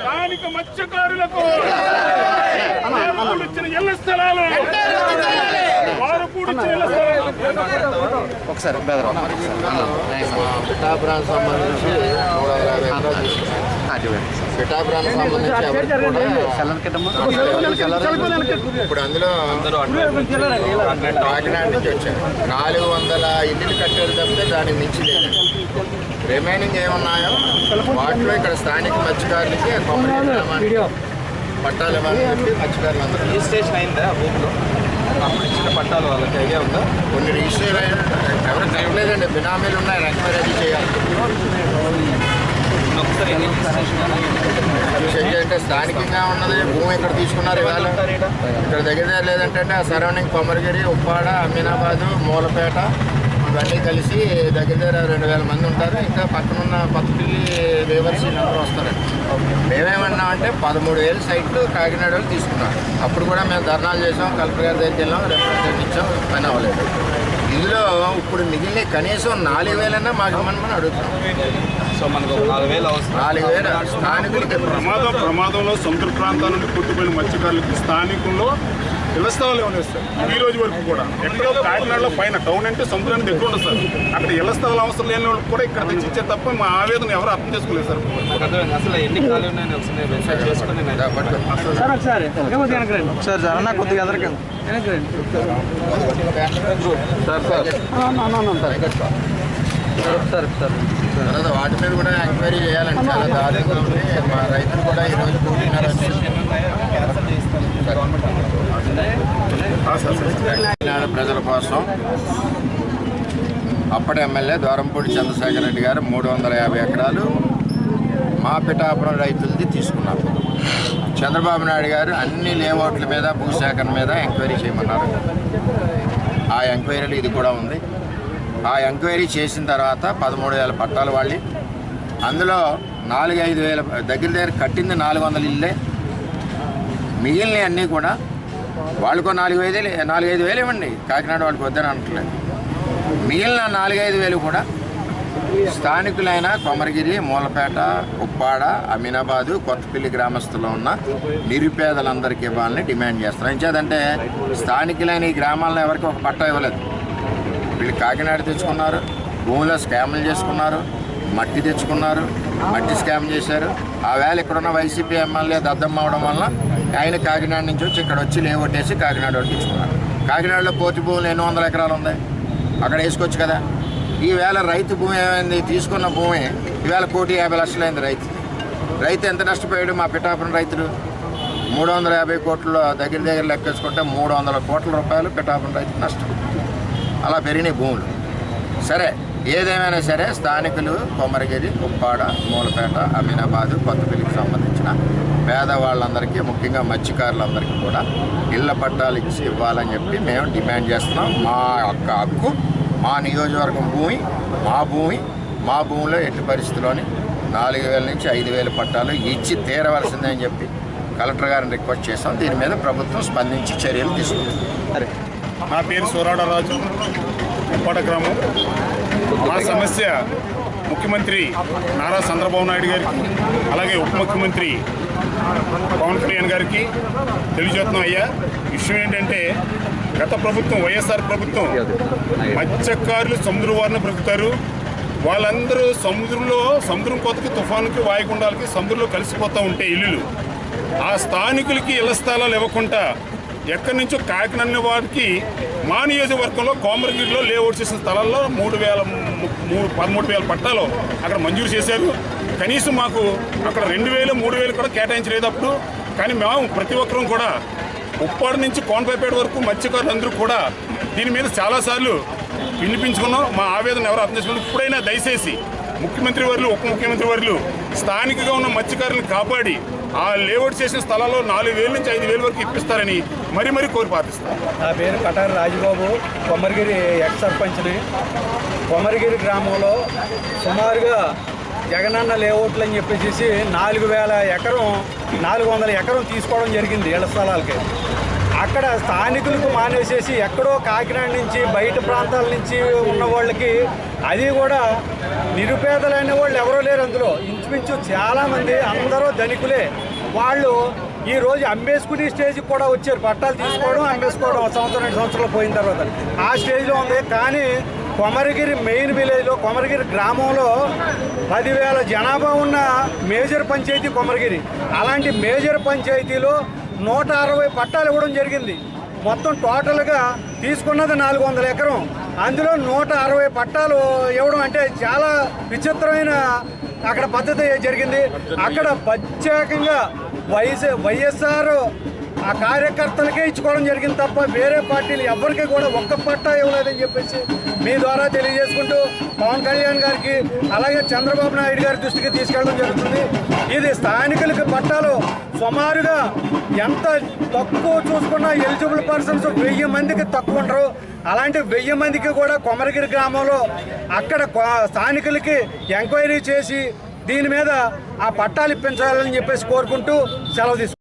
స్థానిక మత్స్యకారులకు ఇచ్చిన ఇళ్ల స్థలాలు ఒకసారి పిఠాపురానికి సంబంధించి ఇప్పుడు అందులో కాకినాడ నుంచి వచ్చారు 400 ఇల్లులు కట్టారు తప్పితే దానికి మించి లేదు. రిమైనింగ్ ఏమున్నాయో వాటిలో ఇక్కడ స్థానిక మత్స్యకారులకి పట్టాలు ఇవ్వాలని చెప్పి మత్స్యకారులు అందరూ రిజిస్ట్రేషన్ అయిందా ఊళ్ళో అప్పుడు ఇచ్చిన పట్టాలు వాళ్ళకి ఐడియా ఉందా? కొన్ని రిజిస్టర్ ఎవరు చెప్పలేదండి, బినామీలు ఉన్నాయి, ఎంక్వైరీ అది చేయాలి. అంటే స్థానికంగా ఉన్నది భూమి ఇక్కడ తీసుకున్నారు ఇవాళ, ఇక్కడ దగ్గర లేదంటే ఆ సరౌండింగ్ కొమరగిరి, ఉప్పాడ, అమీనాబాదు, మూలపేట ఇవన్నీ కలిసి దగ్గర 2000 మంది ఉంటారు. ఇంకా పక్కనున్న కొత్తపల్లి వేవర్స్ అందరూ వస్తారండి. మేమేమన్నామంటే 13,000 సైట్లు కాకినాడ వాళ్ళు తీసుకున్నారు. అప్పుడు కూడా మేము ధర్నాలు చేసాం, కలెక్టర్ గారి దగ్గరికి వెళ్ళాం, రిప్రజెంటేషన్ ఇచ్చాం, పని అవ్వలేదు. ఇందులో ఇప్పుడు మిగిలిన కనీసం 4,000 మాకు ఇవ్వమని అడుగుతున్నాం. సో మనకు 4,000 స్థానికులకి ప్రమాదంలో సముద్ర ప్రాంతాల నుండి పుట్టుపోయిన మత్స్యకారులకి స్థానికుల్లో ఇళ్ల స్థలాలు ఏమైనా ఇస్తారు. ఈ రోజు వరకు కూడా ఎక్కడో కాకినాడలో పైన టౌన్ అంటే సముద్రానికి దగ్గర ఉండదు సార్. అక్కడ ఇళ్ల స్థలాలు అవసరం లేని వాళ్ళకి కూడా ఇక్కడ తెచ్చి ఇచ్చారు తప్ప మా ఆవేదన ఎవరు అర్థం చేసుకోలేదు సార్. అసలు ఎన్ని ఖాళీ ఉన్నాయని ఒకసారి చేసుకుని సార్ జరన్నా కొద్దిగా ఎదరికండి సార్ తర్వాత వాటి మీద కూడా ఎంక్వైరీ చేయాలండి. చాలా దారుణంగా ఉంది. మా రైతులు కూడా ఈరోజు కాకినాడ ప్రజల కోసం అప్పటి ఎమ్మెల్యే ద్వారంపూడి చంద్రశేఖర్ రెడ్డి గారు 350 ఎకరాలు మా పిఠాపురం రైతులది తీసుకున్నారు. చంద్రబాబు నాయుడు గారు అన్ని లేఅవుట్ల మీద భూసేకరణ మీద ఎంక్వైరీ చేయమన్నారు. ఆ ఎంక్వైరీలో ఇది కూడా ఉంది. ఆ ఎంక్వైరీ చేసిన తర్వాత 13,000 పట్టాలు వాళ్ళు, అందులో 4-5 వేల దగ్గర కట్టింది 400 ఇల్లే. మిగిలినవి అన్నీ కూడా వాళ్ళకో 4-5 వేలు ఇవ్వండి, కాకినాడ వాళ్ళకి వద్దని అనట్లేదు. మిగిలిన 4-5 వేలు కూడా స్థానికులైన కొమరగిరి, మూలపేట, ఉప్పాడ, అమీనాబాదు, కొత్తపల్లి గ్రామస్తుల్లో ఉన్న నిరుపేదలందరికీ ఇవ్వాలని డిమాండ్ చేస్తున్నాం. ఎంచేదంటే స్థానికులైన ఈ గ్రామాల్లో ఎవరికి ఒక పట్టా ఇవ్వలేదు. వీళ్ళు కాకినాడ తెచ్చుకున్నారు, భూమిలో స్కాములు చేసుకున్నారు, మట్టి తెచ్చుకున్నారు, మట్టి స్కామ్ చేశారు. ఆ వేళ ఇక్కడున్న వైసీపీ ఎమ్మెల్యే దద్దమ్మ అవడం వల్ల ఆయన కాకినాడ నుంచి వచ్చి ఇక్కడ వచ్చి లేవొట్టేసి కాకినాడ వాళ్ళు తెచ్చుకున్నారు. కాకినాడలో పోతి భూములు 800 ఎకరాలు ఉన్నాయి, అక్కడ వేసుకోవచ్చు కదా. ఈవేళ రైతు భూమి ఏమైంది? తీసుకున్న భూమి ఈవేళ 1,50,00,000 అయింది. రైతు ఎంత నష్టపోయాడు? మా పిఠాపురం రైతులు 350 కోట్ల దగ్గర లెక్కేసుకుంటే 300 కోట్ల రూపాయలు పిఠాపురం రైతు నష్టం. అలా పెరిగినాయి భూములు. సరే, ఏదేమైనా సరే స్థానికులు కొమరగిరి, ఉప్పాడ, మూలపేట, అమీనాబాదు, కొత్తపల్లికి సంబంధించిన పేదవాళ్ళందరికీ, ముఖ్యంగా మత్స్యకారులందరికీ కూడా ఇళ్ల పట్టాలు ఇచ్చి ఇవ్వాలని చెప్పి మేము డిమాండ్ చేస్తున్నాం. మా యొక్క హక్కు, మా నియోజకవర్గం భూమి, మా భూమిలో ఎట్టి పరిస్థితుల్లోని 4,000 నుంచి 5,000 పట్టాలు ఇచ్చి తీరవలసిందే అని చెప్పి కలెక్టర్ గారిని రిక్వెస్ట్ చేస్తాం. దీని మీద ప్రభుత్వం స్పందించి చర్యలు తీసుకుంటుంది. సరే, నా పేరు సూరాడరాజు, ఉప్పాడ గ్రామం. మా సమస్య ముఖ్యమంత్రి నారా చంద్రబాబు నాయుడు గారికి, అలాగే ఉప ముఖ్యమంత్రి పవన్ కళ్యాణ్ గారికి తెలియజేస్తున్నాం. అయ్యా, విషయం ఏంటంటే గత ప్రభుత్వం, వైఎస్ఆర్ ప్రభుత్వం మత్స్యకారులు సముద్ర వారిని బ్రతుకుతారు, వాళ్ళందరూ సముద్రం కోతకి, తుఫానుకి, వాయుగుండాలకి సముద్రంలో కలిసిపోతూ ఉంటే ఇల్లులు ఆ స్థానికులకి ఇళ్ల స్థలాలు ఇవ్వకుండా ఎక్కడి నుంచో కాకినాడ వారికి మా నియోజకవర్గంలో కోమరగిరిలో లేఅవుట్ చేసిన స్థలాల్లో 13,000 పట్టాలు అక్కడ మంజూరు చేశారు. కనీసం మాకు అక్కడ 2,000, 3,000 కూడా కేటాయించలేదు అప్పుడు. కానీ మేము ప్రతి ఒక్కరూ కూడా ఉప్పాడు నుంచి కోనపేట వరకు మత్స్యకారులందరూ కూడా దీని మీద చాలాసార్లు వినిపించుకున్నాం. మా ఆవేదన ఎవరు అర్థం చేసుకున్నారు. ఇప్పుడైనా దయచేసి ముఖ్యమంత్రి వర్యులు, ఉప ముఖ్యమంత్రి వర్యులు స్థానికంగా ఉన్న మత్స్యకారులను కాపాడి ఆ లేఅవుట్ చేసిన స్థలాల్లో 4,000 నుంచి 5,000 వరకు ఇప్పిస్తారని మరీ కోరి ప్రార్థిస్తాను. నా పేరు కటారి రాజబాబు, కొమరగిరి ఎక్స్ సర్పంచ్ని. కొమరగిరి గ్రామంలో సుమారుగా జగనన్న లేఅవుట్లు అని చెప్పేసి 400 ఎకరం తీసుకోవడం జరిగింది ఇళ్ల స్థలాలకి. అక్కడ స్థానికులకు మానేసేసి ఎక్కడో కాకినాడ నుంచి బయట ప్రాంతాల నుంచి ఉన్న వాళ్ళకి, అది కూడా నిరుపేదలైన వాళ్ళు ఎవరో లేరు అందులో. ఇంచుమించు చాలామంది అందరూ ధనికులే. వాళ్ళు ఈరోజు అమ్మేసుకునే స్టేజ్కి కూడా వచ్చారు. పట్టాలు తీసుకోవడం, అమ్మేసుకోవడం 1 సంవత్సరం 2 సంవత్సరాలు పోయిన తర్వాత ఆ స్టేజ్లో ఉంది. కానీ కొమరగిరి మెయిన్ విలేజ్లో, కొమరగిరి గ్రామంలో 10,000 జనాభా ఉన్న మేజర్ పంచాయతీ కొమరగిరి. అలాంటి మేజర్ పంచాయతీలో 160 పట్టాలు ఇవ్వడం జరిగింది. మొత్తం టోటల్గా తీసుకున్నది 400 ఎకరం. అందులో 160 పట్టాలు ఇవ్వడం అంటే చాలా విచిత్రమైన అక్కడ పద్ధతి జరిగింది. అక్కడ ప్రత్యేకంగా వైఎస్ఆర్ ఆ కార్యకర్తలకే ఇచ్చుకోవడం జరిగింది తప్ప వేరే పార్టీలు ఎవరికి కూడా ఒక్క పట్టా ఇవ్వలేదని చెప్పేసి మీ ద్వారా తెలియజేసుకుంటూ పవన్ కళ్యాణ్ గారికి అలాగే చంద్రబాబు నాయుడు గారి దృష్టికి తీసుకెళ్ళడం జరుగుతుంది. ఇది స్థానికులకి పట్టాలు సుమారుగా ఎంత తక్కువ చూసుకున్నా ఎలిజిబుల్ పర్సన్స్ 1000 మందికి తక్కువ ఉంటారు. అలాంటి 1000 మందికి కూడా కొమరగిరి గ్రామంలో అక్కడ స్థానికులకి ఎంక్వైరీ చేసి దీని మీద ఆ పట్టాలు ఇప్పించాలని చెప్పేసి కోరుకుంటూ సెలవు తీసుకుంటాం.